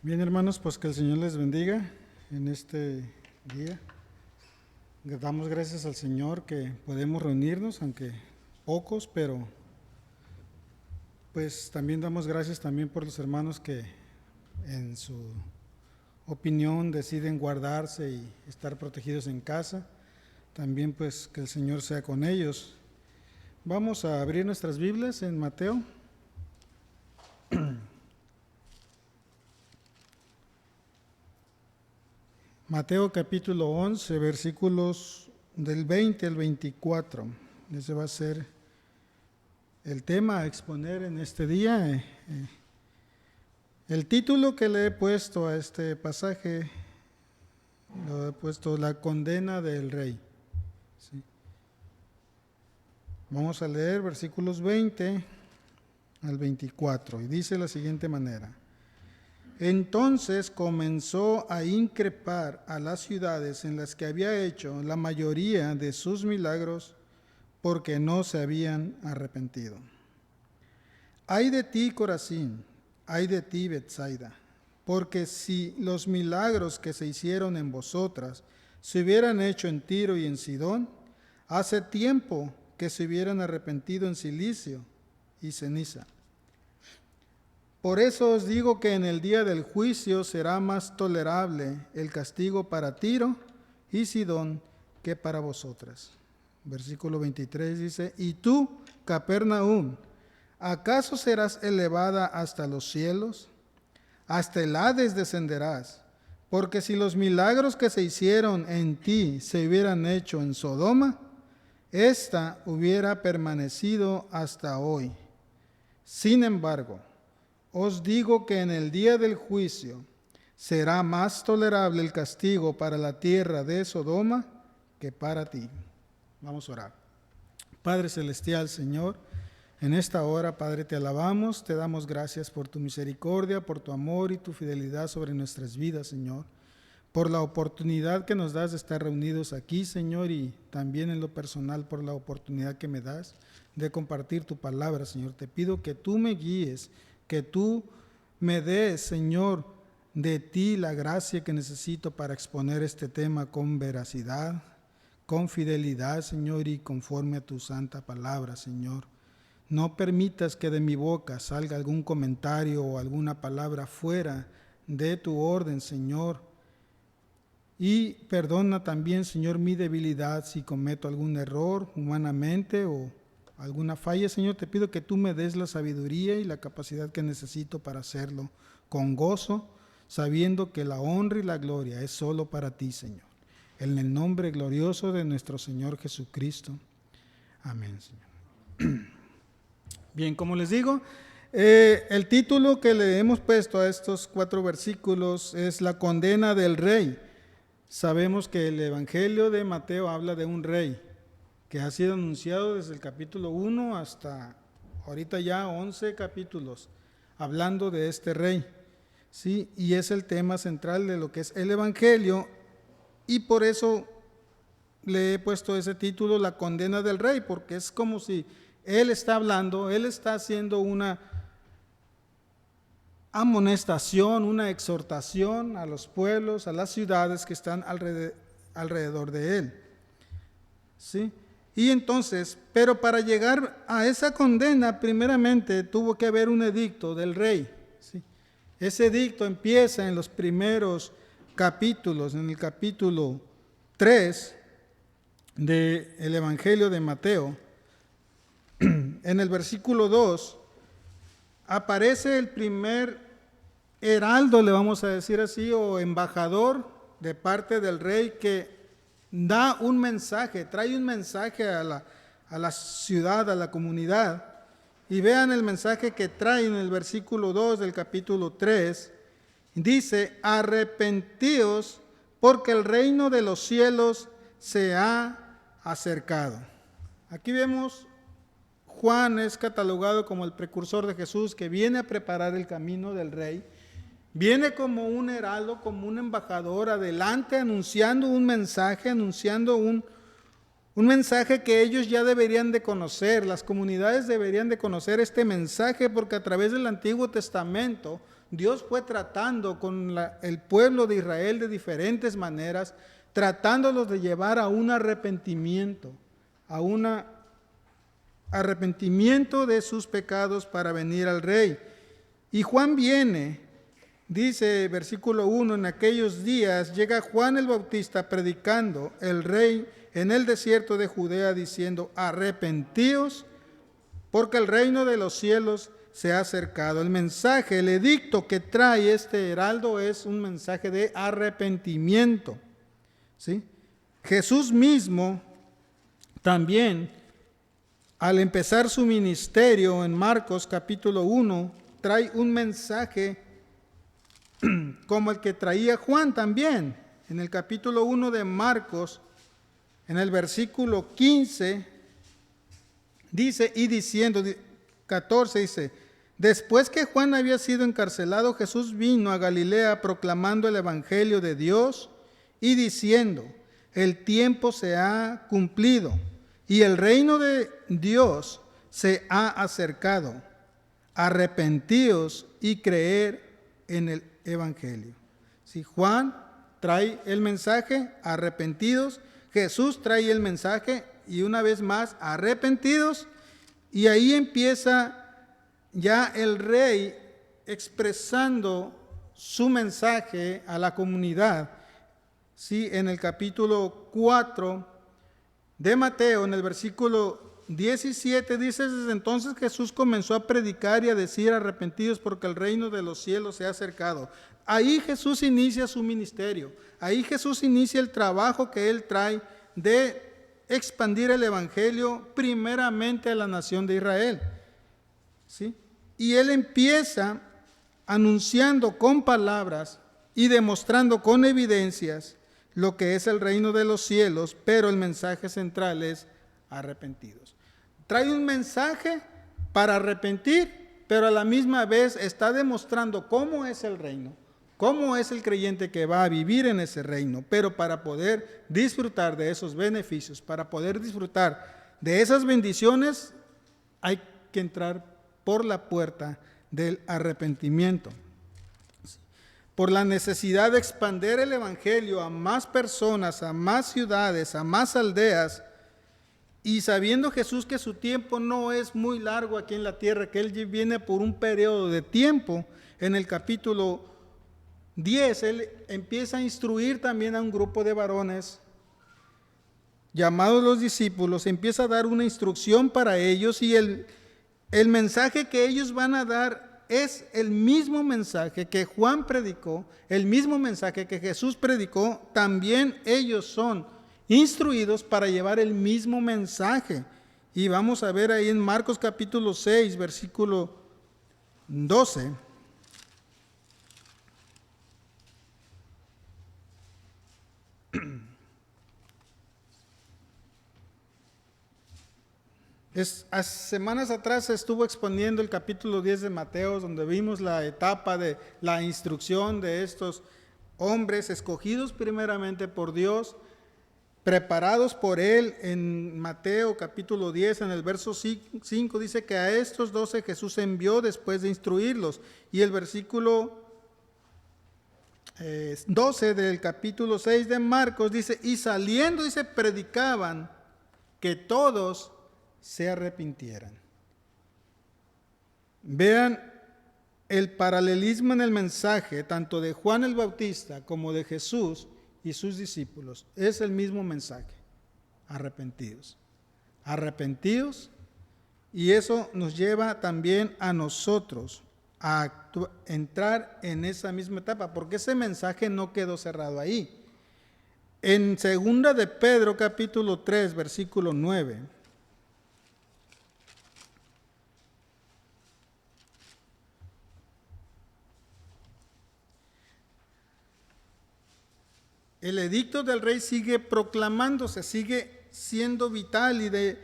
Bien, hermanos, pues que el Señor les bendiga en este día. Le damos gracias al Señor que podemos reunirnos, aunque pocos, pero pues también damos gracias también por los hermanos que en su opinión deciden guardarse y estar protegidos en casa. También pues que el Señor sea con ellos. Vamos a abrir nuestras Biblias en Mateo. Mateo capítulo 11, versículos del 20 al 24. Ese va a ser el tema a exponer en este día. El título que le he puesto a este pasaje, lo he puesto La condena del rey. ¿Sí? Vamos a leer versículos 20 al 24 y dice de la siguiente manera. Entonces comenzó a increpar a las ciudades en las que había hecho la mayoría de sus milagros porque no se habían arrepentido. Ay de ti, Corazín, ay de ti, Betsaida, porque si los milagros que se hicieron en vosotras se hubieran hecho en Tiro y en Sidón, hace tiempo que se hubieran arrepentido en Cilicio y ceniza. Por eso os digo que en el día del juicio será más tolerable el castigo para Tiro y Sidón que para vosotras. Versículo 23 dice, y tú, Capernaum, ¿acaso serás elevada hasta los cielos? Hasta el Hades descenderás, porque si los milagros que se hicieron en ti se hubieran hecho en Sodoma, ésta hubiera permanecido hasta hoy. Sin embargo, os digo que en el día del juicio será más tolerable el castigo para la tierra de Sodoma que para ti. Vamos a orar. Padre celestial, Señor, en esta hora, Padre, te alabamos, te damos gracias por tu misericordia, por tu amor y tu fidelidad sobre nuestras vidas, Señor, por la oportunidad que nos das de estar reunidos aquí, Señor, y también en lo personal por la oportunidad que me das de compartir tu palabra, Señor. Te pido que tú me guíes, que tú me des, Señor, de ti la gracia que necesito para exponer este tema con veracidad, con fidelidad, Señor, y conforme a tu santa palabra, Señor. No permitas que de mi boca salga algún comentario o alguna palabra fuera de tu orden, Señor. Y perdona también, Señor, mi debilidad si cometo algún error humanamente o alguna falla, Señor. Te pido que tú me des la sabiduría y la capacidad que necesito para hacerlo con gozo, sabiendo que la honra y la gloria es solo para ti, Señor. En el nombre glorioso de nuestro Señor Jesucristo. Amén, Señor. Bien, como les digo, el título que le hemos puesto a estos 4 versículos es La condena del rey. Sabemos que el Evangelio de Mateo habla de un rey que ha sido anunciado desde el capítulo 1 hasta ahorita ya 11 capítulos, hablando de este rey, ¿sí? Y es el tema central de lo que es el Evangelio, y por eso le he puesto ese título, La condena del rey, porque es como si él está hablando, él está haciendo una amonestación, una exhortación a los pueblos, a las ciudades que están alrededor de él, ¿sí? Y entonces, pero para llegar a esa condena, primeramente tuvo que haber un edicto del rey, ¿sí? Ese edicto empieza en los primeros capítulos, en el capítulo 3 del Evangelio de Mateo. En el versículo 2 aparece el primer heraldo, le vamos a decir así, o embajador de parte del rey que da un mensaje, trae un mensaje a la ciudad, a la comunidad. Y vean el mensaje que trae en el versículo 2 del capítulo 3. Dice, arrepentíos porque el reino de los cielos se ha acercado. Aquí vemos, Juan es catalogado como el precursor de Jesús que viene a preparar el camino del rey. Viene como un heraldo, como un embajador adelante, anunciando un mensaje, anunciando un mensaje que ellos ya deberían de conocer, las comunidades deberían de conocer este mensaje, porque a través del Antiguo Testamento Dios fue tratando con el pueblo de Israel de diferentes maneras, tratándolos de llevar a un arrepentimiento, arrepentimiento de sus pecados para venir al Rey. Y Juan viene, dice versículo 1, en aquellos días llega Juan el Bautista predicando el Rey en el desierto de Judea, diciendo: arrepentíos, porque el reino de los cielos se ha acercado. El mensaje, el edicto que trae este heraldo es un mensaje de arrepentimiento, ¿sí? Jesús mismo también, al empezar su ministerio en Marcos capítulo 1, trae un mensaje como el que traía Juan también. En el capítulo 1 de Marcos, en el versículo 15, dice, y diciendo, 14 dice: después que Juan había sido encarcelado, Jesús vino a Galilea proclamando el evangelio de Dios y diciendo: el tiempo se ha cumplido y el reino de Dios se ha acercado. Arrepentíos y creer en el evangelio. Si Juan trae el mensaje, arrepentidos. Jesús trae el mensaje, y una vez más, arrepentidos. Y ahí empieza ya el Rey expresando su mensaje a la comunidad. Sí, en el capítulo 4 de Mateo, en el versículo 17, dice: desde entonces Jesús comenzó a predicar y a decir: arrepentidos, porque el reino de los cielos se ha acercado. Ahí Jesús inicia su ministerio. Ahí Jesús inicia el trabajo que Él trae de expandir el evangelio primeramente a la nación de Israel, ¿sí? Y Él empieza anunciando con palabras y demostrando con evidencias lo que es el reino de los cielos, pero el mensaje central es arrepentidos. Trae un mensaje para arrepentir, pero a la misma vez está demostrando cómo es el reino, cómo es el creyente que va a vivir en ese reino. Pero para poder disfrutar de esos beneficios, para poder disfrutar de esas bendiciones, hay que entrar por la puerta del arrepentimiento. Por la necesidad de expandir el evangelio a más personas, a más ciudades, a más aldeas, y sabiendo Jesús que su tiempo no es muy largo aquí en la tierra, que Él viene por un periodo de tiempo, en el capítulo 10, Él empieza a instruir también a un grupo de varones llamados los discípulos, empieza a dar una instrucción para ellos, y el mensaje que ellos van a dar es el mismo mensaje que Juan predicó, el mismo mensaje que Jesús predicó. También ellos son instruidos para llevar el mismo mensaje. Y vamos a ver ahí en Marcos capítulo 6, versículo 12. Hace semanas atrás se estuvo exponiendo el capítulo 10 de Mateo, donde vimos la etapa de la instrucción de estos hombres escogidos primeramente por Dios, preparados por Él. En Mateo capítulo 10, en el verso 5, dice que a estos 12 Jesús envió después de instruirlos. Y el versículo 12 del capítulo 6 de Marcos dice: y saliendo, dice, predicaban que todos se arrepintieran. Vean el paralelismo en el mensaje, tanto de Juan el Bautista como de Jesús y sus discípulos. Es el mismo mensaje: arrepentidos, arrepentidos. Y eso nos lleva también a nosotros a entrar en esa misma etapa, porque ese mensaje no quedó cerrado ahí. En 2 de Pedro capítulo 3, versículo 9, el edicto del Rey sigue proclamándose, sigue siendo vital y de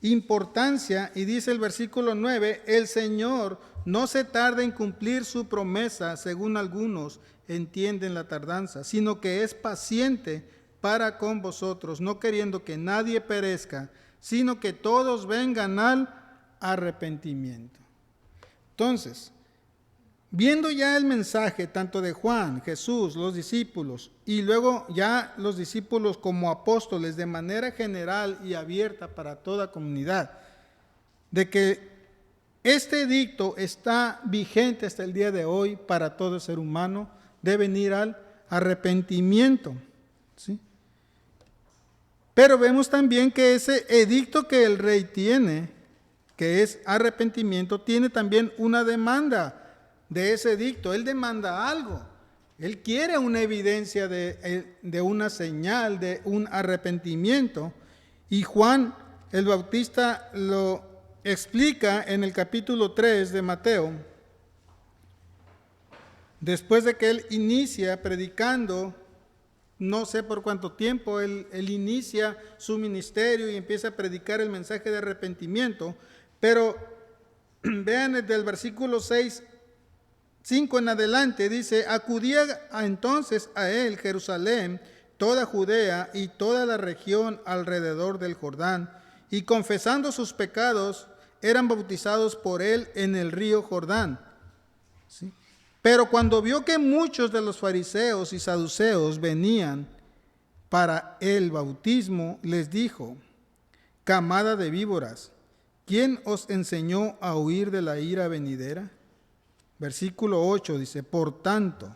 importancia, y dice el versículo 9: el Señor no se tarda en cumplir su promesa, según algunos entienden la tardanza, sino que es paciente para con vosotros, no queriendo que nadie perezca, sino que todos vengan al arrepentimiento. Entonces, viendo ya el mensaje tanto de Juan, Jesús, los discípulos, y luego ya los discípulos como apóstoles de manera general y abierta para toda comunidad, de que este edicto está vigente hasta el día de hoy para todo ser humano, debe ir al arrepentimiento, ¿sí? Pero vemos también que ese edicto que el rey tiene, que es arrepentimiento, tiene también una demanda de ese edicto. Él demanda algo. Él quiere una evidencia de una señal, de un arrepentimiento. Y Juan el Bautista lo explica en el capítulo 3 de Mateo. Después de que él inicia predicando, no sé por cuánto tiempo, él inicia su ministerio y empieza a predicar el mensaje de arrepentimiento. Pero vean desde el versículo 5 en adelante, dice: acudía entonces a él Jerusalén, toda Judea y toda la región alrededor del Jordán, y confesando sus pecados, eran bautizados por él en el río Jordán. ¿Sí? Pero cuando vio que muchos de los fariseos y saduceos venían para el bautismo, les dijo: camada de víboras, ¿quién os enseñó a huir de la ira venidera? Versículo 8 dice: por tanto,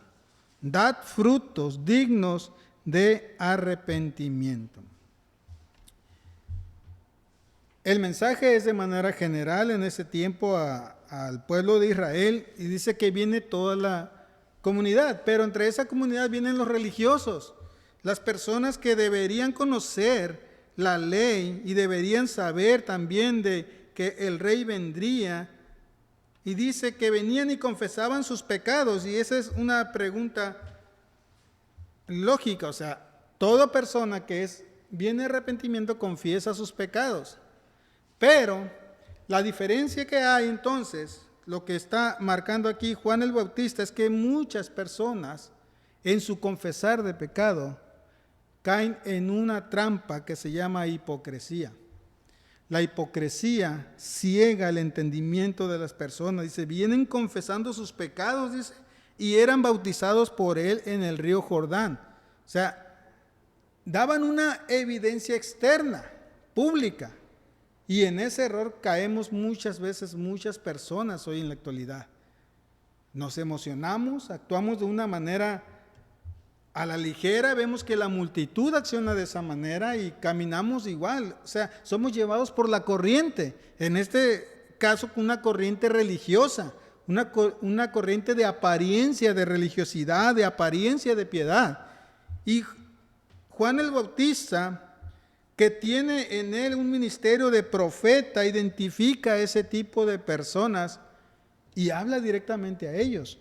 dad frutos dignos de arrepentimiento. El mensaje es de manera general en ese tiempo al pueblo de Israel, y dice que viene toda la comunidad, pero entre esa comunidad vienen los religiosos, las personas que deberían conocer la ley y deberían saber también de que el rey vendría. Y dice que venían y confesaban sus pecados, y esa es una pregunta lógica. O sea, toda persona que viene arrepentimiento confiesa sus pecados. Pero la diferencia que hay entonces, lo que está marcando aquí Juan el Bautista, es que muchas personas en su confesar de pecado caen en una trampa que se llama hipocresía. La hipocresía ciega el entendimiento de las personas. Dice, vienen confesando sus pecados, dice, y eran bautizados por él en el río Jordán. O sea, daban una evidencia externa, pública. Y en ese error caemos muchas veces muchas personas hoy en la actualidad. Nos emocionamos, actuamos de una manera a la ligera, vemos que la multitud acciona de esa manera y caminamos igual. O sea, somos llevados por la corriente, en este caso con una corriente religiosa, una corriente de apariencia de religiosidad, de apariencia de piedad. Y Juan el Bautista, que tiene en él un ministerio de profeta, identifica a ese tipo de personas y habla directamente a ellos.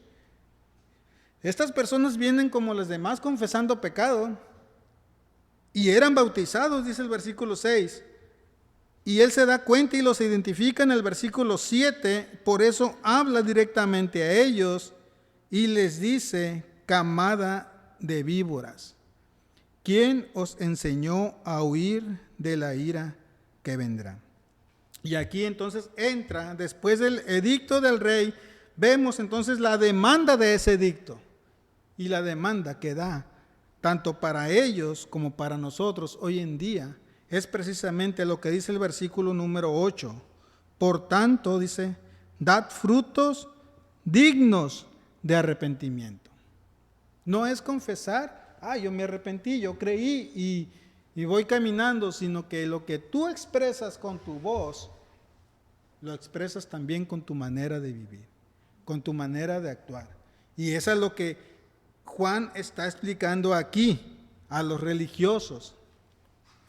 Estas personas vienen como los demás confesando pecado y eran bautizados, dice el versículo 6. Y él se da cuenta y los identifica en el versículo 7, por eso habla directamente a ellos y les dice: camada de víboras, ¿quién os enseñó a huir de la ira que vendrá? Y aquí entonces entra, después del edicto del rey, vemos entonces la demanda de ese edicto. Y la demanda que da, tanto para ellos como para nosotros hoy en día, es precisamente lo que dice el versículo número 8. Por tanto, dice, dad frutos dignos de arrepentimiento. No es confesar: yo me arrepentí, yo creí y voy caminando, sino que lo que tú expresas con tu voz, lo expresas también con tu manera de vivir, con tu manera de actuar. Y eso es lo que Juan está explicando aquí a los religiosos,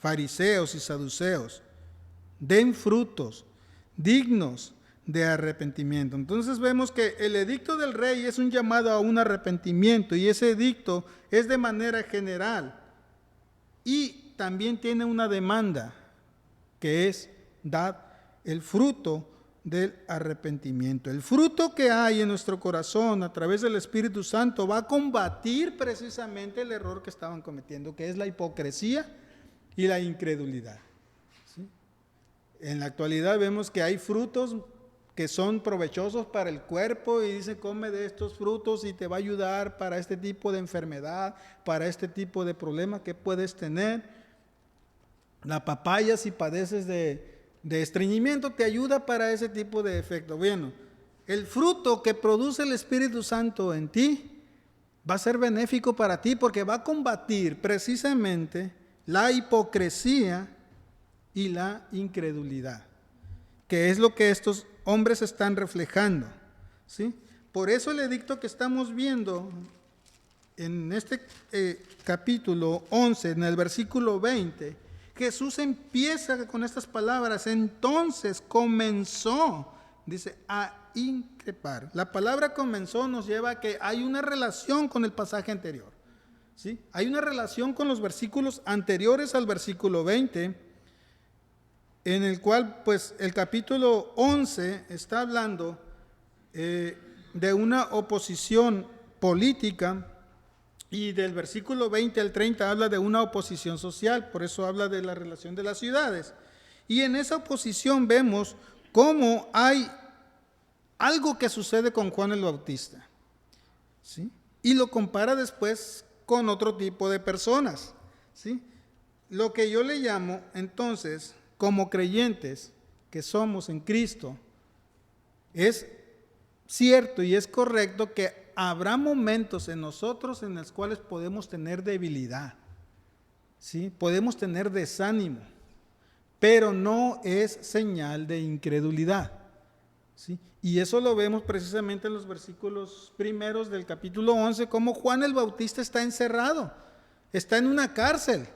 fariseos y saduceos. Den frutos dignos de arrepentimiento. Entonces vemos que el edicto del rey es un llamado a un arrepentimiento, y ese edicto es de manera general y también tiene una demanda, que es dar el fruto del arrepentimiento. El fruto que hay en nuestro corazón a través del Espíritu Santo va a combatir precisamente el error que estaban cometiendo, que es la hipocresía y la incredulidad. ¿Sí? En la actualidad vemos que hay frutos que son provechosos para el cuerpo, y dice come de estos frutos y te va a ayudar para este tipo de enfermedad, para este tipo de problema que puedes tener. La papaya, si padeces de estreñimiento, te ayuda para ese tipo de efecto. Bueno, el fruto que produce el Espíritu Santo en ti va a ser benéfico para ti, porque va a combatir precisamente la hipocresía y la incredulidad, que es lo que estos hombres están reflejando, ¿sí? Por eso el edicto que estamos viendo en este capítulo 11, en el versículo 20, Jesús empieza con estas palabras: entonces comenzó, dice, a increpar. La palabra comenzó nos lleva a que hay una relación con el pasaje anterior, ¿sí? Hay una relación con los versículos anteriores al versículo 20, en el cual pues el capítulo 11 está hablando de una oposición política, y del versículo 20 al 30 habla de una oposición social. Por eso habla de la relación de las ciudades, y en esa oposición vemos cómo hay algo que sucede con Juan el Bautista, ¿sí? Y lo compara después con otro tipo de personas, ¿sí? Lo que yo le llamo entonces, como creyentes que somos en Cristo, es cierto y es correcto que habrá momentos en nosotros en los cuales podemos tener debilidad, ¿sí? Podemos tener desánimo, pero no es señal de incredulidad, ¿sí? Y eso lo vemos precisamente en los versículos primeros del capítulo 11, como Juan el Bautista está encerrado, está en una cárcel,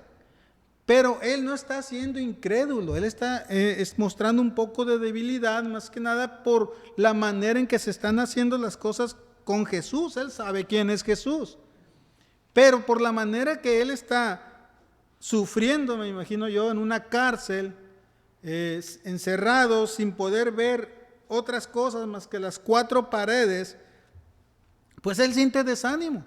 pero él no está siendo incrédulo, él está mostrando un poco de debilidad, más que nada por la manera en que se están haciendo las cosas con Jesús. Él sabe quién es Jesús, pero por la manera que él está sufriendo, me imagino yo, en una cárcel, encerrado, sin poder ver otras cosas más que las cuatro paredes, pues él siente desánimo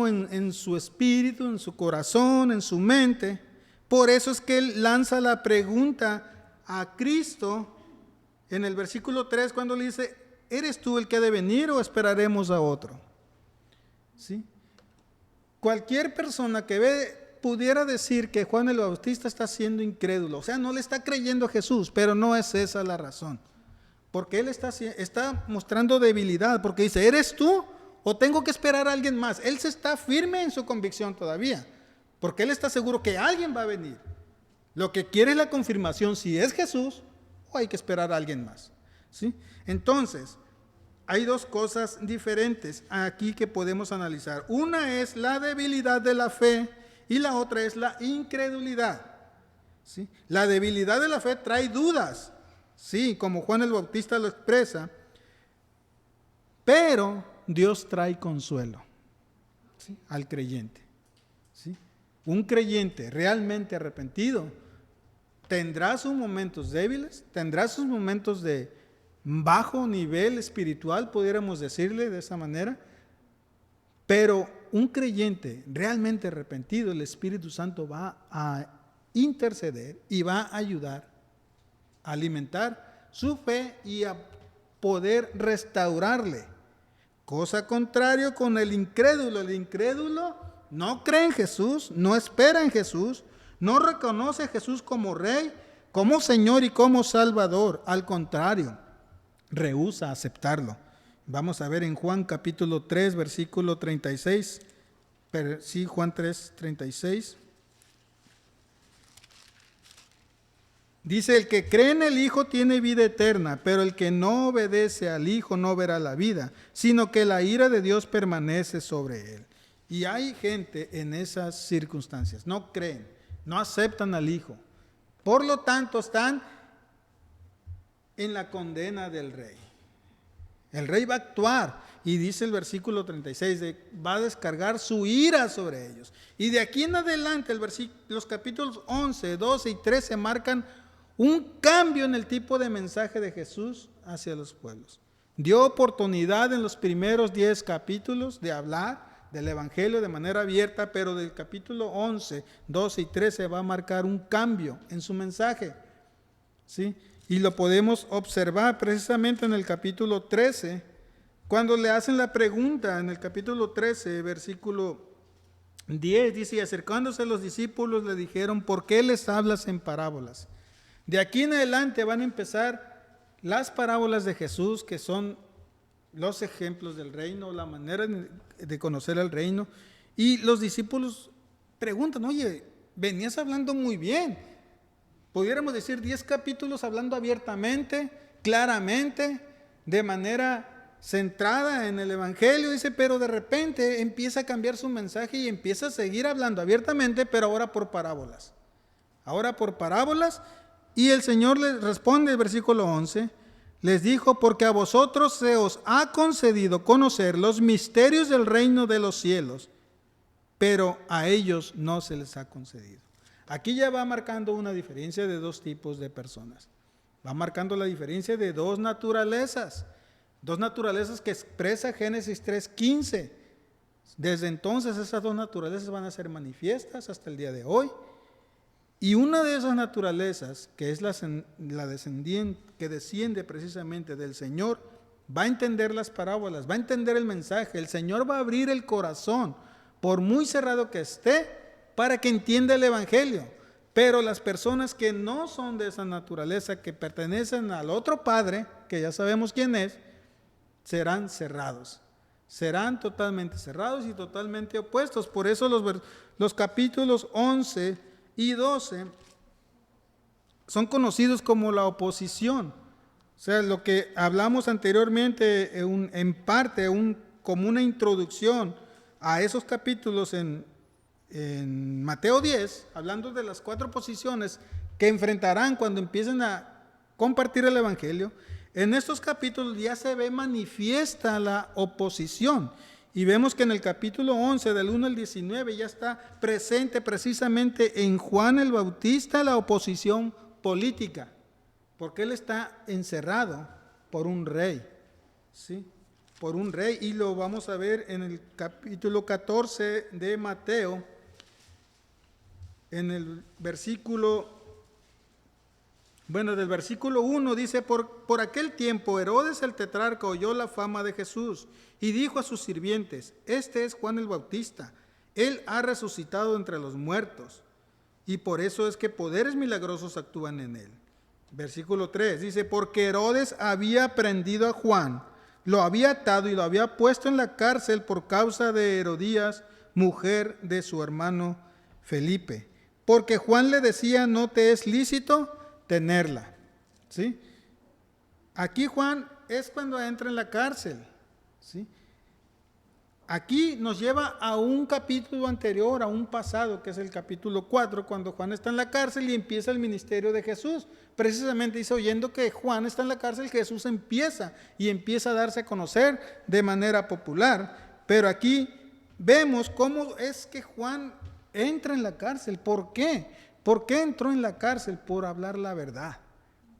en su espíritu, en su corazón, en su mente. Por eso es que él lanza la pregunta a Cristo en el versículo 3, cuando le dice: ¿eres tú el que ha de venir o esperaremos a otro? ¿Sí? Cualquier persona que ve pudiera decir que Juan el Bautista está siendo incrédulo, o sea, no le está creyendo a Jesús, pero no es esa la razón, porque él está mostrando debilidad, porque dice: ¿eres tú o tengo que esperar a alguien más? Él se está firme en su convicción todavía, porque él está seguro que alguien va a venir. Lo que quiere es la confirmación si es Jesús o hay que esperar a alguien más, ¿sí? Entonces, hay dos cosas diferentes aquí que podemos analizar. Una es la debilidad de la fe y la otra es la incredulidad, ¿sí? La debilidad de la fe trae dudas, sí, como Juan el Bautista lo expresa, pero Dios trae consuelo, ¿sí?, al creyente, ¿sí? Un creyente realmente arrepentido tendrá sus momentos débiles, tendrá sus momentos de bajo nivel espiritual, pudiéramos decirle de esa manera, pero un creyente realmente arrepentido, el Espíritu Santo va a interceder y va a ayudar a alimentar su fe y a poder restaurarle. Cosa contraria con el incrédulo. El incrédulo no cree en Jesús, no espera en Jesús, no reconoce a Jesús como Rey, como Señor y como Salvador. Al contrario, rehúsa aceptarlo. Vamos a ver en Juan capítulo 3, versículo 36. Sí, Juan 3, 36. Dice: el que cree en el Hijo tiene vida eterna, pero el que no obedece al Hijo no verá la vida, sino que la ira de Dios permanece sobre él. Y hay gente en esas circunstancias, no creen, no aceptan al Hijo. Por lo tanto, están en la condena del Rey. El Rey va a actuar, y dice el versículo 36, va a descargar su ira sobre ellos. Y de aquí en adelante, los capítulos 11, 12 y 13 marcan un cambio en el tipo de mensaje de Jesús hacia los pueblos. Dio oportunidad en los primeros 10 capítulos de hablar del Evangelio de manera abierta, pero del capítulo 11, 12 y 13 va a marcar un cambio en su mensaje, ¿sí? Y lo podemos observar precisamente en el capítulo 13, cuando le hacen la pregunta, en el capítulo 13, versículo 10, dice, y acercándose los discípulos le dijeron, ¿por qué les hablas en parábolas? De aquí en adelante van a empezar las parábolas de Jesús, que son los ejemplos del reino, la manera de conocer el reino. Y los discípulos preguntan, oye, venías hablando muy bien. Pudiéramos decir 10 capítulos hablando abiertamente, claramente, de manera centrada en el Evangelio, dice, pero de repente empieza a cambiar su mensaje y empieza a seguir hablando abiertamente, pero ahora por parábolas. Ahora por parábolas. Y el Señor les responde, el versículo 11, les dijo, porque a vosotros se os ha concedido conocer los misterios del reino de los cielos, pero a ellos no se les ha concedido. Aquí ya va marcando una diferencia de dos tipos de personas. Va marcando la diferencia de dos naturalezas que expresa Génesis 3:15. Desde entonces esas dos naturalezas van a ser manifiestas hasta el día de hoy. Y una de esas naturalezas, que es la descendiente, que desciende precisamente del Señor, va a entender las parábolas, va a entender el mensaje. El Señor va a abrir el corazón, por muy cerrado que esté, para que entienda el Evangelio. Pero las personas que no son de esa naturaleza, que pertenecen al otro Padre, que ya sabemos quién es, serán cerrados. Serán totalmente cerrados y totalmente opuestos. Por eso los capítulos 11 y 12 son conocidos como la oposición. O sea, lo que hablamos anteriormente en parte, como una introducción a esos capítulos en Mateo 10, hablando de las 4 posiciones que enfrentarán cuando empiecen a compartir el Evangelio. En estos capítulos ya se ve manifiesta la oposición. Y vemos que en el capítulo 11, del 1 al 19, ya está presente precisamente en Juan el Bautista la oposición política, porque él está encerrado por un rey, ¿sí? Por un rey, y lo vamos a ver en el capítulo 14 de Mateo, en el versículo, del versículo 1 dice, por aquel tiempo Herodes el tetrarca oyó la fama de Jesús y dijo a sus sirvientes, este es Juan el Bautista, él ha resucitado entre los muertos y por eso es que poderes milagrosos actúan en él. Versículo 3 dice, porque Herodes había prendido a Juan, lo había atado y lo había puesto en la cárcel por causa de Herodías, mujer de su hermano Felipe, porque Juan le decía, no te es lícito tenerla. ¿Sí? Aquí Juan es cuando entra en la cárcel. ¿Sí? Aquí nos lleva a un capítulo anterior, a un pasado, que es el capítulo 4, cuando Juan está en la cárcel y empieza el ministerio de Jesús. Precisamente dice, oyendo que Juan está en la cárcel, Jesús empieza a darse a conocer de manera popular. Pero aquí vemos cómo es que Juan entra en la cárcel. ¿Por qué? ¿Por qué entró en la cárcel? Por hablar la verdad,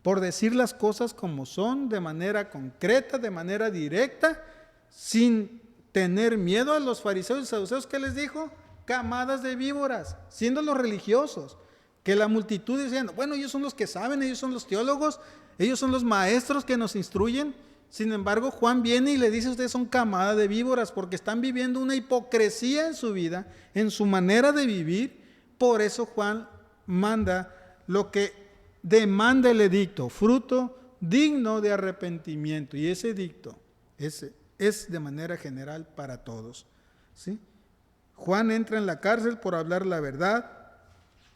por decir las cosas como son, de manera concreta, de manera directa, sin tener miedo a los fariseos y saduceos. ¿Qué les dijo? Camadas de víboras, siendo los religiosos, que la multitud diciendo, bueno, ellos son los que saben, ellos son los teólogos, ellos son los maestros que nos instruyen. Sin embargo, Juan viene y le dice, ustedes son camada de víboras, porque están viviendo una hipocresía en su vida, en su manera de vivir. Por eso Juan manda lo que demanda el edicto, fruto digno de arrepentimiento. Y ese edicto es de manera general para todos. ¿Sí? Juan entra en la cárcel por hablar la verdad.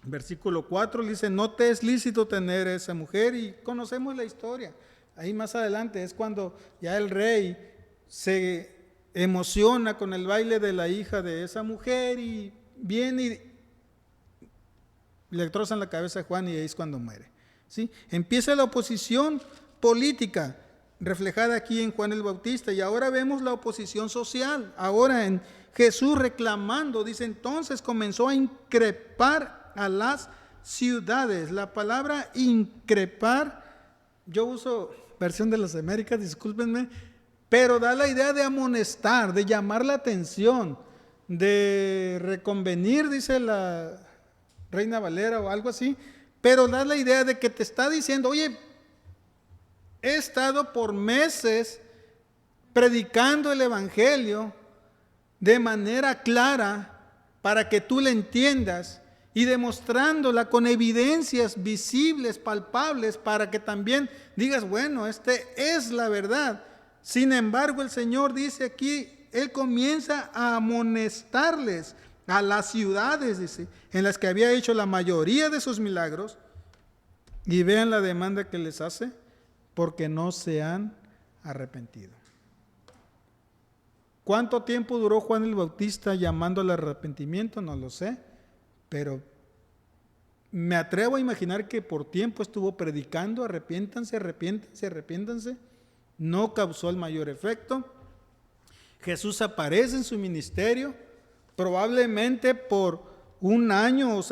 Versículo 4 dice, no te es lícito tener a esa mujer, y conocemos la historia. Ahí más adelante es cuando ya el rey se emociona con el baile de la hija de esa mujer y viene y le trozan la cabeza a Juan y ahí es cuando muere. ¿Sí? Empieza la oposición política reflejada aquí en Juan el Bautista, y ahora vemos la oposición social, ahora en Jesús reclamando. Dice, entonces comenzó a increpar a las ciudades. La palabra increpar, yo uso versión de las Américas, discúlpenme, pero da la idea de amonestar, de llamar la atención, de reconvenir, dice la Reina Valera o algo así, pero da la idea de que te está diciendo, oye, He estado por meses predicando el Evangelio de manera clara para que tú le entiendas y demostrándola con evidencias visibles, palpables, para que también digas, bueno, es la verdad. Sin embargo, el Señor dice aquí, Él comienza a amonestarles a las ciudades, dice, en las que había hecho la mayoría de sus milagros, y vean la demanda que les hace, porque no se han arrepentido. ¿Cuánto tiempo duró Juan el Bautista llamando al arrepentimiento? No lo sé, pero me atrevo a imaginar que por tiempo estuvo predicando, arrepiéntanse, arrepiéntanse, arrepiéntanse. No causó el mayor efecto. Jesús aparece en su ministerio, probablemente por un año o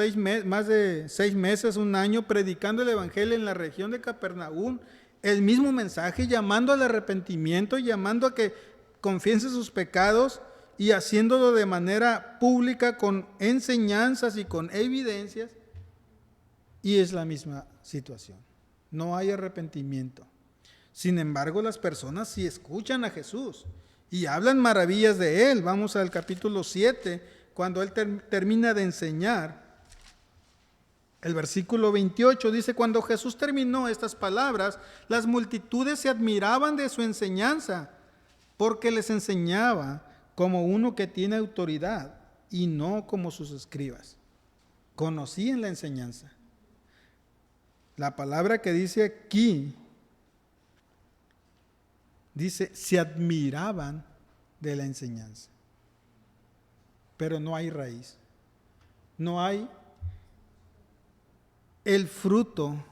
más de 6 meses, un año, predicando el Evangelio en la región de Capernaum, el mismo mensaje, llamando al arrepentimiento, llamando a que confiesen sus pecados y haciéndolo de manera pública con enseñanzas y con evidencias. Y es la misma situación. No hay arrepentimiento. Sin embargo, las personas sí escuchan a Jesús y hablan maravillas de Él. Vamos al capítulo 7, cuando Él termina de enseñar. El versículo 28 dice, cuando Jesús terminó estas palabras, las multitudes se admiraban de su enseñanza, porque les enseñaba como uno que tiene autoridad y no como sus escribas. Conocían la enseñanza. La palabra que dice aquí, dice, se admiraban de la enseñanza. Pero no hay raíz. No hay el fruto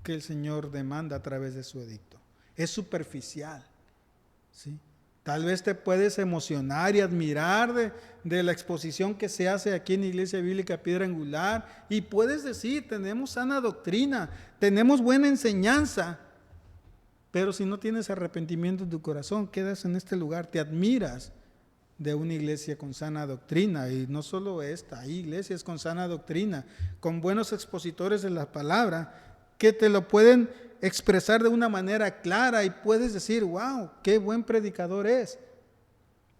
que el Señor demanda a través de su edicto. Es superficial, ¿sí? Tal vez te puedes emocionar y admirar de la exposición que se hace aquí en Iglesia Bíblica Piedra Angular, y puedes decir, tenemos sana doctrina, tenemos buena enseñanza, pero si no tienes arrepentimiento en tu corazón, quedas en este lugar, te admiras de una iglesia con sana doctrina. Y no solo esta, hay iglesias con sana doctrina, con buenos expositores de la palabra, que te lo pueden expresar de una manera clara y puedes decir, wow, qué buen predicador es.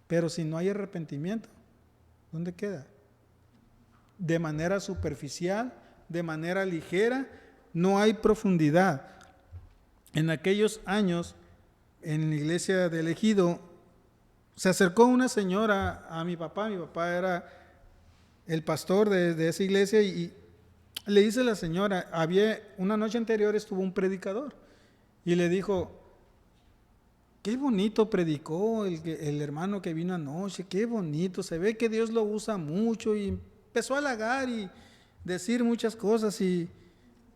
Pero si no hay arrepentimiento, ¿dónde queda? De manera superficial, de manera ligera, no hay profundidad. En aquellos años, en la iglesia de Ejido, se acercó una señora a mi papá era el pastor de esa iglesia, y le dice a la señora, una noche anterior estuvo un predicador, y le dijo, qué bonito predicó el hermano que vino anoche, qué bonito, se ve que Dios lo usa mucho, y empezó a halagar y decir muchas cosas, y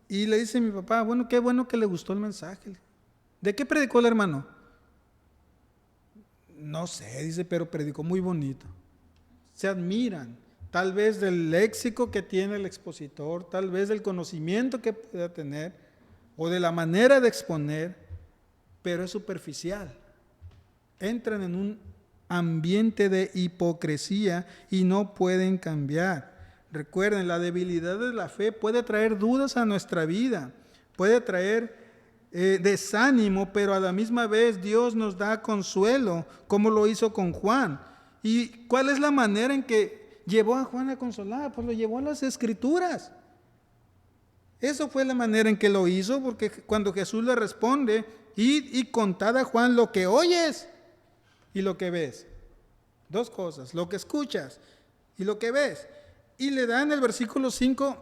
le dice a mi papá, bueno, qué bueno que le gustó el mensaje. ¿De qué predicó el hermano? No sé, dice, pero predicó muy bonito. Se admiran, tal vez del léxico que tiene el expositor, tal vez del conocimiento que pueda tener, o de la manera de exponer, pero es superficial. Entran en un ambiente de hipocresía y no pueden cambiar. Recuerden, la debilidad de la fe puede traer dudas a nuestra vida, puede traer desánimo, pero a la misma vez Dios nos da consuelo, como lo hizo con Juan. ¿Y cuál es la manera en que llevó a Juan a consolar? Pues lo llevó a las Escrituras. Eso fue la manera en que lo hizo, porque cuando Jesús le responde, y contad a Juan lo que oyes y lo que ves. Dos cosas, lo que escuchas y lo que ves. Y le da en el versículo 5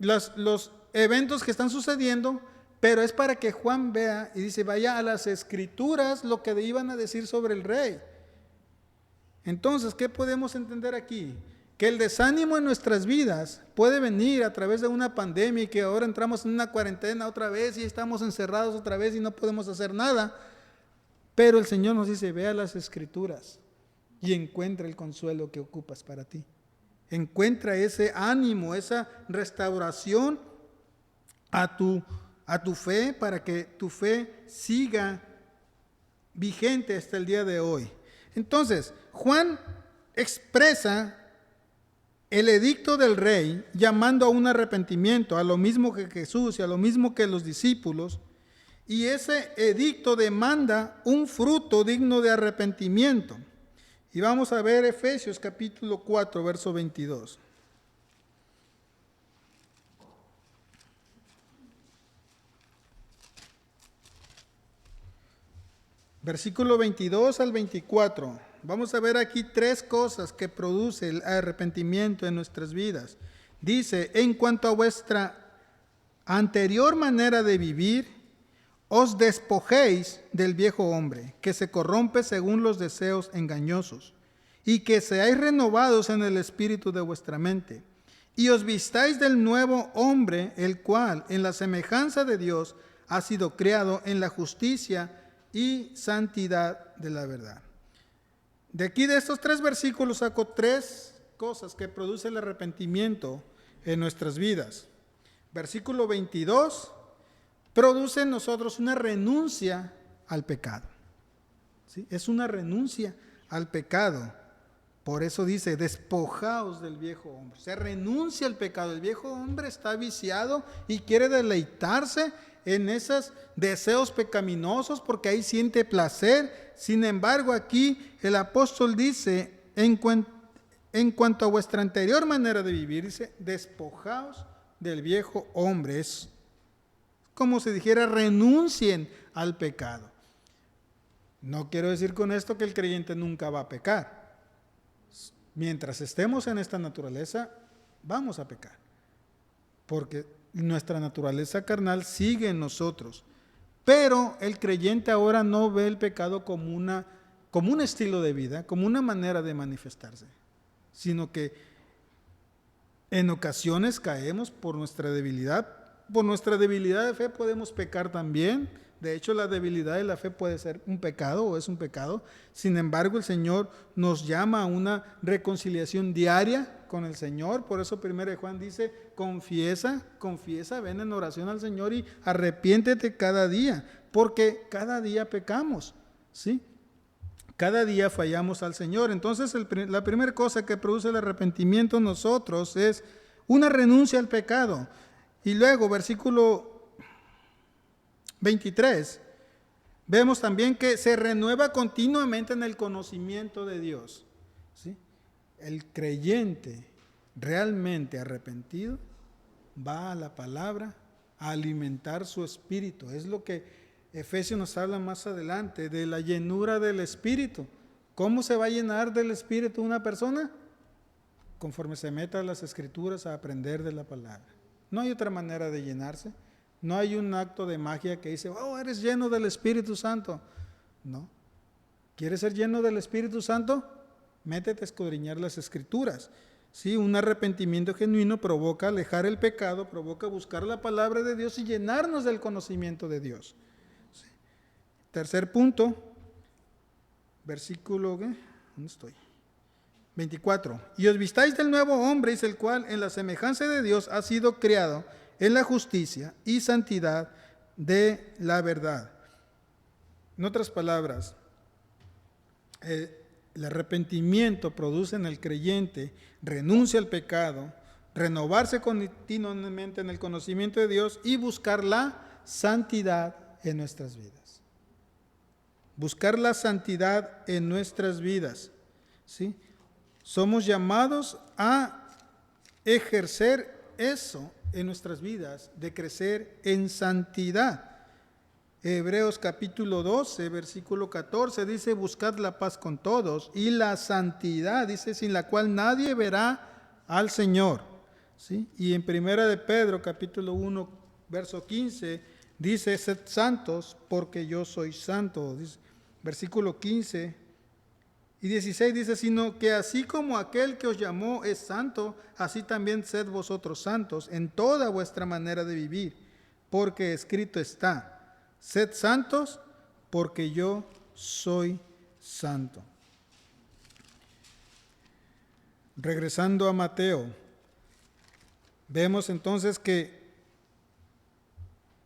los eventos que están sucediendo, pero es para que Juan vea y dice, vaya a las Escrituras lo que iban a decir sobre el rey. Entonces, ¿qué podemos entender aquí? Que el desánimo en nuestras vidas puede venir a través de una pandemia, y que ahora entramos en una cuarentena otra vez y estamos encerrados otra vez y no podemos hacer nada. Pero el Señor nos dice, ve a las Escrituras y encuentra el consuelo que ocupas para ti. Encuentra ese ánimo, esa restauración a tu fe, para que tu fe siga vigente hasta el día de hoy. Entonces, Juan expresa el edicto del rey llamando a un arrepentimiento, a lo mismo que Jesús y a lo mismo que los discípulos, Y ese edicto demanda un fruto digno de arrepentimiento. Y vamos a ver Efesios capítulo 4, verso 22. Versículo 22 al 24. Vamos a ver aquí tres cosas que produce el arrepentimiento en nuestras vidas. Dice, en cuanto a vuestra anterior manera de vivir, os despojéis del viejo hombre, que se corrompe según los deseos engañosos, y que seáis renovados en el espíritu de vuestra mente, y os vistáis del nuevo hombre, el cual, en la semejanza de Dios, ha sido creado en la justicia y santidad de la verdad. De aquí, de estos tres versículos, saco tres cosas que produce el arrepentimiento en nuestras vidas. Versículo 22 produce en nosotros una renuncia al pecado. ¿Sí? Es una renuncia al pecado. Por eso dice, despojaos del viejo hombre. Se renuncia al pecado. El viejo hombre está viciado y quiere deleitarse en esos deseos pecaminosos porque ahí siente placer. Sin embargo, aquí el apóstol dice, en cuanto a vuestra anterior manera de vivir, dice, despojaos del viejo hombre. Es como si dijera, renuncien al pecado. No quiero decir con esto que el creyente nunca va a pecar. Mientras estemos en esta naturaleza, vamos a pecar. Porque nuestra naturaleza carnal sigue en nosotros. Pero el creyente ahora no ve el pecado como un estilo de vida, como una manera de manifestarse, sino que en ocasiones caemos por nuestra debilidad. Por nuestra debilidad de fe podemos pecar también. De hecho, la debilidad de la fe puede ser un pecado o es un pecado. Sin embargo, el Señor nos llama a una reconciliación diaria con el Señor. Por eso 1 Juan dice, confiesa, ven en oración al Señor y arrepiéntete cada día, porque cada día pecamos, ¿sí? Cada día fallamos al Señor. Entonces, la primera cosa que produce el arrepentimiento en nosotros es una renuncia al pecado. Y luego, versículo 23, vemos también que se renueva continuamente en el conocimiento de Dios, ¿sí? El creyente realmente arrepentido va a la palabra a alimentar su espíritu. Es lo que Efesios nos habla más adelante, de la llenura del espíritu. ¿Cómo se va a llenar del espíritu una persona? Conforme se meta a las escrituras a aprender de la palabra. No hay otra manera de llenarse. No hay un acto de magia que dice, oh, eres lleno del Espíritu Santo. No. ¿Quieres ser lleno del Espíritu Santo? Métete a escudriñar las Escrituras. Sí, un arrepentimiento genuino provoca alejar el pecado, provoca buscar la palabra de Dios y llenarnos del conocimiento de Dios. Sí. Tercer punto, versículo, ¿dónde estoy? 24. Y os vistáis del nuevo hombre, es el cual en la semejanza de Dios ha sido creado en la justicia y santidad de la verdad. En otras palabras, el arrepentimiento produce en el creyente renuncia al pecado, renovarse continuamente en el conocimiento de Dios y buscar la santidad en nuestras vidas. Buscar la santidad en nuestras vidas, ¿sí? Somos llamados a ejercer eso en nuestras vidas, de crecer en santidad. Hebreos capítulo 12, versículo 14 dice, buscad la paz con todos y la santidad, dice, sin la cual nadie verá al Señor. ¿Sí? Y en 1 de Pedro capítulo 1, verso 15, dice, sed santos porque yo soy santo. Dice, versículo 15 y 16 dice, sino que así como aquel que os llamó es santo, así también sed vosotros santos en toda vuestra manera de vivir, porque escrito está, sed santos porque yo soy santo. Regresando a Mateo, vemos entonces que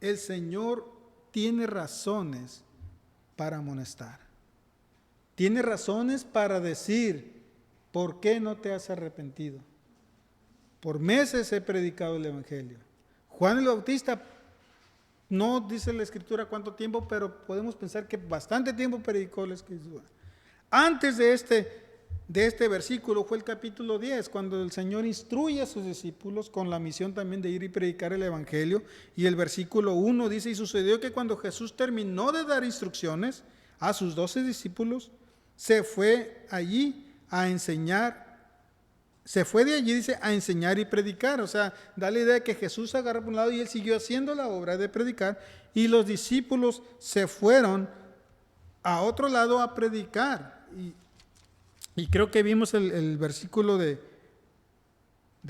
el Señor tiene razones para amonestar. Tiene razones para decir, ¿por qué no te has arrepentido? Por meses he predicado el Evangelio. Juan el Bautista No dice la Escritura cuánto tiempo, pero podemos pensar que bastante tiempo predicó la Escritura. Antes de este versículo fue el capítulo 10, cuando el Señor instruye a sus discípulos con la misión también de ir y predicar el Evangelio. Y el versículo 1 dice, y sucedió que cuando Jesús terminó de dar instrucciones a sus 12 discípulos, se fue allí a enseñar. Se fue de allí, dice, a enseñar y predicar. O sea, da la idea de que Jesús agarró por un lado y él siguió haciendo la obra de predicar. Y los discípulos se fueron a otro lado a predicar. Y creo que vimos el versículo de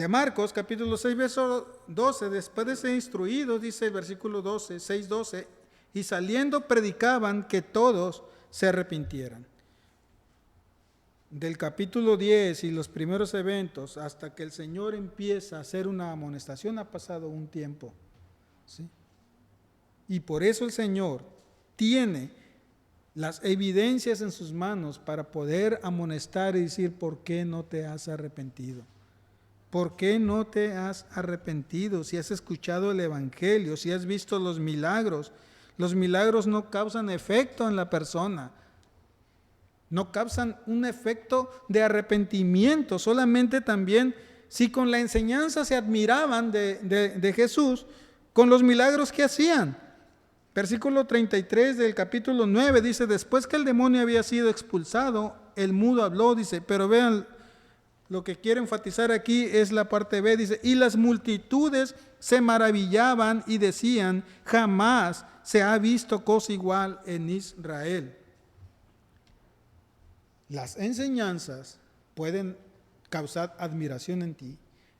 Marcos, capítulo 6, verso 12. Después de ser instruidos, dice el versículo 12, 6, 12, y saliendo predicaban que todos se arrepintieran. Del capítulo 10 y los primeros eventos hasta que el Señor empieza a hacer una amonestación ha pasado un tiempo, ¿sí? Y por eso el Señor tiene las evidencias en sus manos para poder amonestar y decir, ¿por qué no te has arrepentido? ¿Por qué no te has arrepentido? Si has escuchado el Evangelio, si has visto los milagros no causan efecto en la persona. No causan un efecto de arrepentimiento, solamente también si con la enseñanza se admiraban de Jesús, con los milagros que hacían. Versículo 33 del capítulo 9 dice, después que el demonio había sido expulsado, el mudo habló, dice, pero vean, lo que quiero enfatizar aquí es la parte B, dice, y las multitudes se maravillaban y decían, jamás se ha visto cosa igual en Israel. Las enseñanzas pueden causar admiración en ti.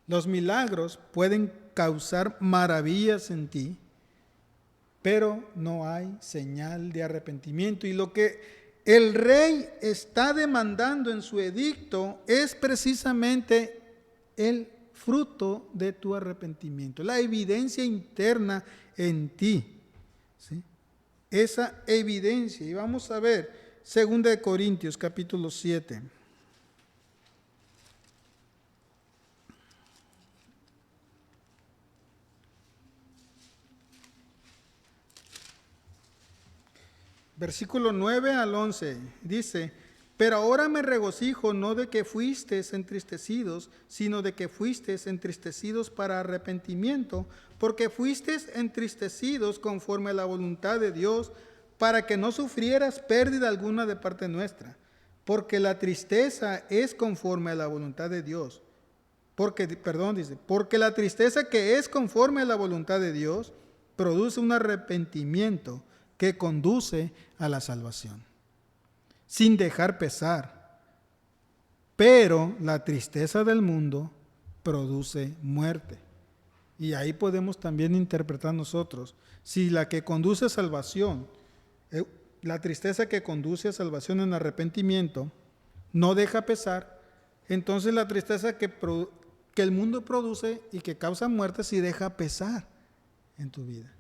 Los milagros pueden causar maravillas en ti, pero no hay señal de arrepentimiento. Y lo que el rey está demandando en su edicto es precisamente el fruto de tu arrepentimiento, la evidencia interna en ti, ¿sí? Esa evidencia. Y vamos a ver 2 de Corintios, capítulo 7. Versículo 9 al 11. Dice, pero ahora me regocijo no de que fuisteis entristecidos, sino de que fuisteis entristecidos para arrepentimiento, porque fuisteis entristecidos conforme a la voluntad de Dios, para que no sufrieras pérdida alguna de parte nuestra, porque la tristeza es conforme a la voluntad de Dios. Porque la tristeza que es conforme a la voluntad de Dios produce un arrepentimiento que conduce a la salvación, sin dejar pesar. Pero la tristeza del mundo produce muerte. Y ahí podemos también interpretar nosotros, si la que conduce a salvación, la tristeza que conduce a salvación en arrepentimiento, no deja pesar, entonces la tristeza que el mundo produce y que causa muerte sí deja pesar en tu vida.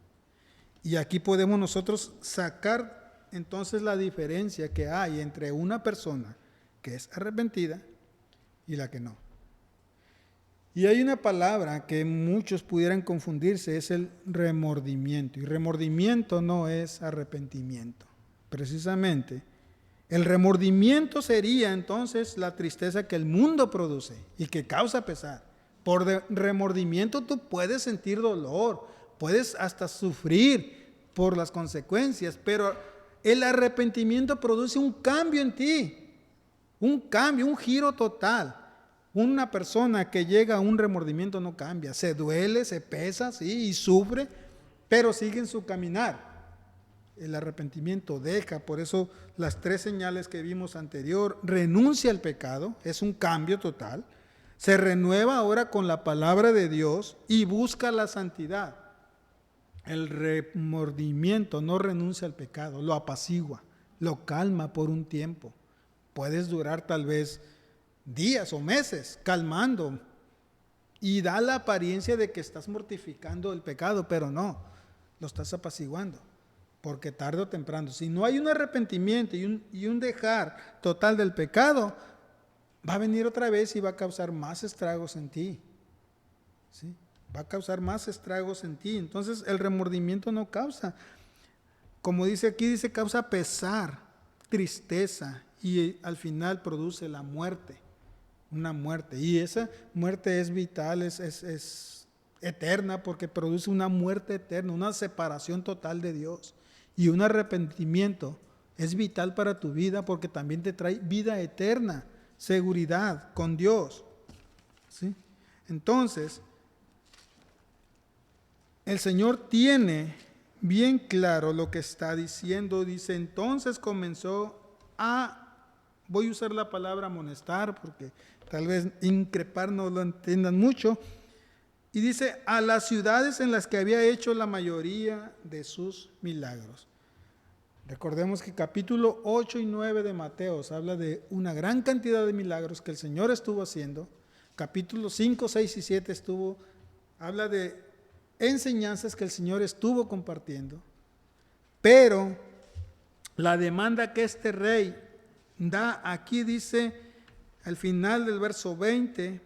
Y aquí podemos nosotros sacar entonces la diferencia que hay entre una persona que es arrepentida y la que no. Y hay una palabra que muchos pudieran confundirse, es el remordimiento. Y remordimiento no es arrepentimiento. Precisamente, el remordimiento sería entonces la tristeza que el mundo produce y que causa pesar. Por remordimiento tú puedes sentir dolor, puedes hasta sufrir por las consecuencias, pero el arrepentimiento produce un cambio en ti, un cambio, un giro total. Una persona que llega a un remordimiento no cambia, se duele, se pesa, sí, y sufre, pero sigue en su caminar. El arrepentimiento deja, por eso las 3 señales que vimos anterior, renuncia al pecado, es un cambio total, se renueva ahora con la palabra de Dios y busca la santidad. El remordimiento no renuncia al pecado, lo apacigua, lo calma por un tiempo. Puedes durar tal vez días o meses calmando y da la apariencia de que estás mortificando el pecado, pero no, lo estás apaciguando, porque tarde o temprano, si no hay un arrepentimiento y un dejar total del pecado, va a venir otra vez y va a causar más estragos en ti, ¿sí? va a causar más estragos en ti. Entonces el remordimiento no causa, como dice aquí, dice causa pesar, tristeza, y al final produce la muerte, una muerte. Y esa muerte es vital, es eterna, porque produce una muerte eterna, una separación total de Dios. Y un arrepentimiento es vital para tu vida porque también te trae vida eterna, seguridad con Dios. ¿Sí? Entonces, el Señor tiene bien claro lo que está diciendo. Dice, entonces comenzó voy a usar la palabra amonestar porque tal vez increpar no lo entiendan mucho. Y dice, a las ciudades en las que había hecho la mayoría de sus milagros. Recordemos que capítulo 8 y 9 de Mateo habla de una gran cantidad de milagros que el Señor estuvo haciendo. Capítulos 5, 6 y 7 habla de enseñanzas que el Señor estuvo compartiendo. Pero la demanda que este rey da aquí dice, al final del verso 20,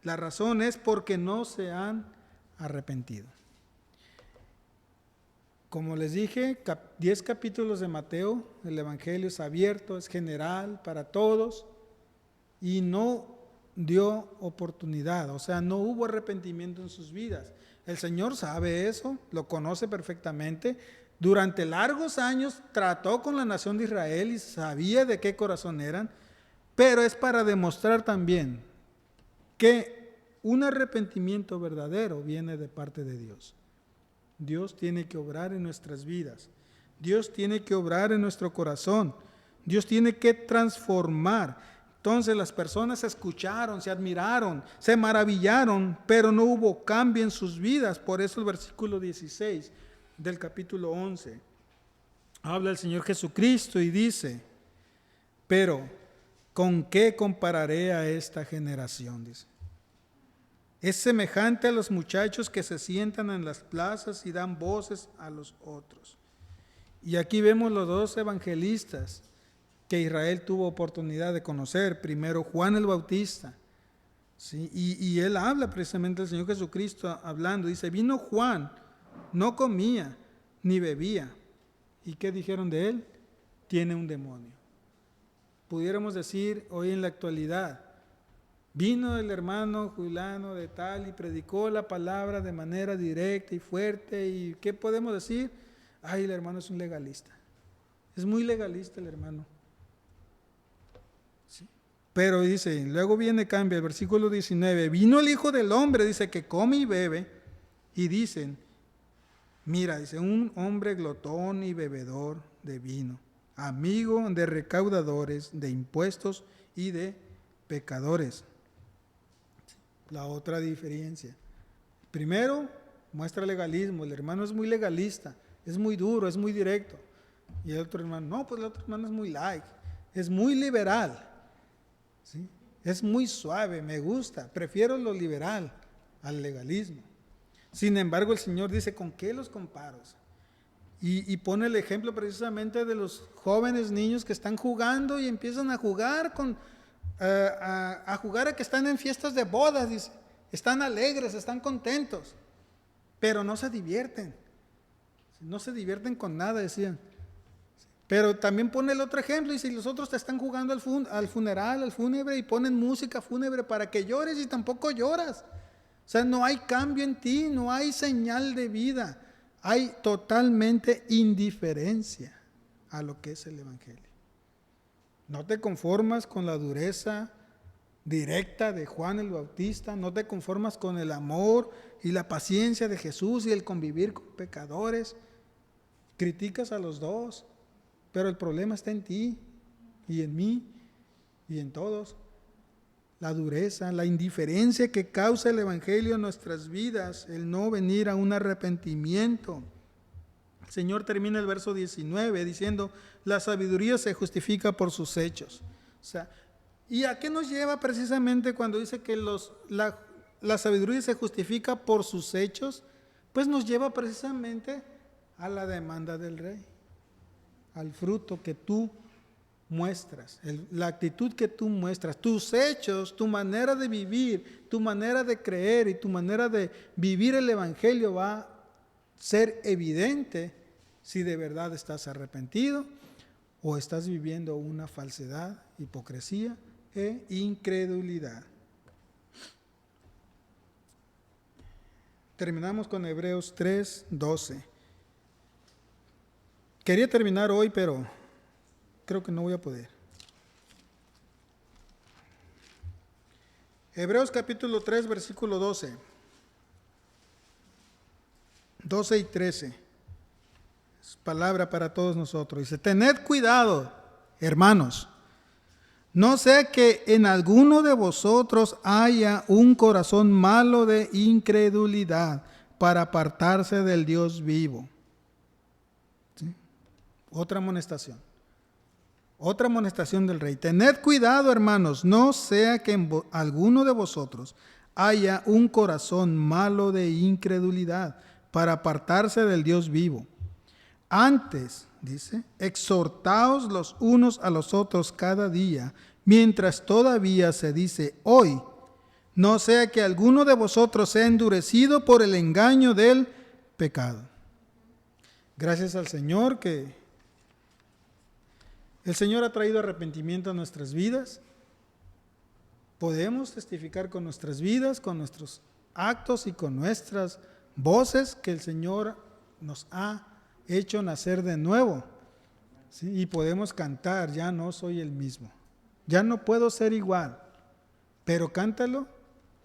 la razón es porque no se han arrepentido. Como les dije, 10 capítulos de Mateo, el Evangelio es abierto, es general para todos y no dio oportunidad, o sea, no hubo arrepentimiento en sus vidas. El Señor sabe eso, lo conoce perfectamente. Durante largos años trató con la nación de Israel y sabía de qué corazón eran, pero es para demostrar también que un arrepentimiento verdadero viene de parte de Dios. Dios tiene que obrar en nuestras vidas. Dios tiene que obrar en nuestro corazón. Dios tiene que transformar. Entonces las personas se escucharon, se admiraron, se maravillaron, pero no hubo cambio en sus vidas. Por eso el versículo 16 del capítulo 11 habla el Señor Jesucristo y dice, pero ¿con qué compararé a esta generación? Dice. Es semejante a los muchachos que se sientan en las plazas y dan voces a los otros. Y aquí vemos los dos evangelistas que Israel tuvo oportunidad de conocer. Primero Juan el Bautista, ¿sí? Y él habla precisamente del Señor Jesucristo hablando. Dice, vino Juan, no comía ni bebía. ¿Y qué dijeron de él? Tiene un demonio. Pudiéramos decir hoy en la actualidad, vino el hermano Julano de tal y predicó la palabra de manera directa y fuerte. ¿Y qué podemos decir? Ay, el hermano es un legalista. Es muy legalista el hermano. ¿Sí? Pero dice, luego cambia el versículo 19. Vino el Hijo del Hombre, dice, que come y bebe. Y dicen, mira, dice, un hombre glotón y bebedor de vino, amigo de recaudadores de impuestos y de pecadores. La otra diferencia. Primero, muestra legalismo. El hermano es muy legalista, es muy duro, es muy directo. Y el otro hermano, no, pues el otro hermano es muy light, es muy liberal. ¿Sí? Es muy suave, me gusta. Prefiero lo liberal al legalismo. Sin embargo, el Señor dice, ¿con qué los comparo? Y pone el ejemplo precisamente de los jóvenes niños que están jugando y empiezan a jugar a jugar a que están en fiestas de bodas, dice. Están alegres, están contentos, pero no se divierten. No se divierten con nada, decían. Pero también pone el otro ejemplo, y si los otros te están jugando al funeral, al fúnebre, y ponen música fúnebre para que llores y tampoco lloras. O sea, no hay cambio en ti, no hay señal de vida, hay totalmente indiferencia a lo que es el Evangelio. No te conformas con la dureza directa de Juan el Bautista, no te conformas con el amor y la paciencia de Jesús y el convivir con pecadores. Criticas a los dos, pero el problema está en ti y en mí y en todos. La dureza, la indiferencia que causa el Evangelio en nuestras vidas, el no venir a un arrepentimiento. El Señor termina el verso 19 diciendo, la sabiduría se justifica por sus hechos. O sea, ¿y a qué nos lleva precisamente cuando dice que la sabiduría se justifica por sus hechos? Pues nos lleva precisamente a la demanda del rey, al fruto que tú muestras, la actitud que tú muestras, tus hechos, tu manera de vivir, tu manera de creer y tu manera de vivir el Evangelio va a ser evidente si de verdad estás arrepentido o estás viviendo una falsedad, hipocresía e incredulidad. Terminamos con Hebreos 3:12. Quería terminar hoy, pero creo que no voy a poder. Hebreos capítulo 3, versículo 12. 12 y 13. Es palabra para todos nosotros. Dice, tened cuidado, hermanos, no sea que en alguno de vosotros haya un corazón malo de incredulidad para apartarse del Dios vivo. ¿Sí? Otra amonestación del rey. Tened cuidado, hermanos, no sea que en alguno de vosotros haya un corazón malo de incredulidad para apartarse del Dios vivo. Antes, dice, exhortaos los unos a los otros cada día, mientras todavía se dice hoy, no sea que alguno de vosotros sea endurecido por el engaño del pecado. Gracias al Señor que el Señor ha traído arrepentimiento a nuestras vidas. Podemos testificar con nuestras vidas, con nuestros actos y con nuestras voces que el Señor nos ha hecho nacer de nuevo, ¿sí? Y podemos cantar, ya no soy el mismo, ya no puedo ser igual, pero cántalo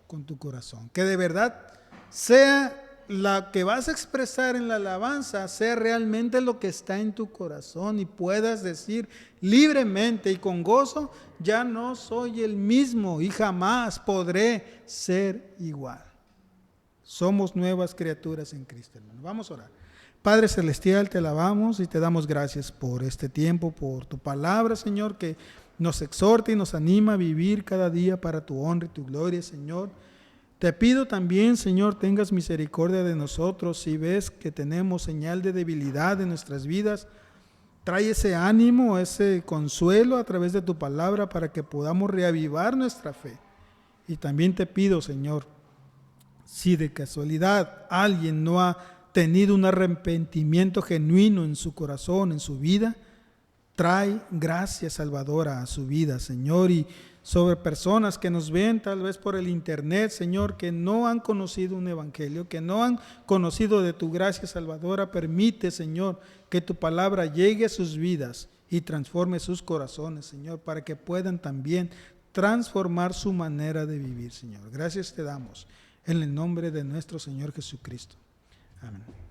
con tu corazón, que de verdad sea la que vas a expresar en la alabanza, sea realmente lo que está en tu corazón y puedas decir libremente y con gozo, ya no soy el mismo y jamás podré ser igual. Somos nuevas criaturas en Cristo, hermano. Vamos a orar. Padre Celestial, te alabamos y te damos gracias por este tiempo, por tu palabra, Señor, que nos exhorta y nos anima a vivir cada día para tu honra y tu gloria, Señor. Te pido también, Señor, tengas misericordia de nosotros. Si ves que tenemos señal de debilidad en nuestras vidas, trae ese ánimo, ese consuelo a través de tu palabra para que podamos reavivar nuestra fe. Y también te pido, Señor, si de casualidad alguien no ha tenido un arrepentimiento genuino en su corazón, en su vida, trae gracia salvadora a su vida, Señor, y sobre personas que nos ven tal vez por el internet, Señor, que no han conocido un evangelio, que no han conocido de tu gracia salvadora, permite, Señor, que tu palabra llegue a sus vidas y transforme sus corazones, Señor, para que puedan también transformar su manera de vivir, Señor. Gracias te damos en el nombre de nuestro Señor Jesucristo. Amén.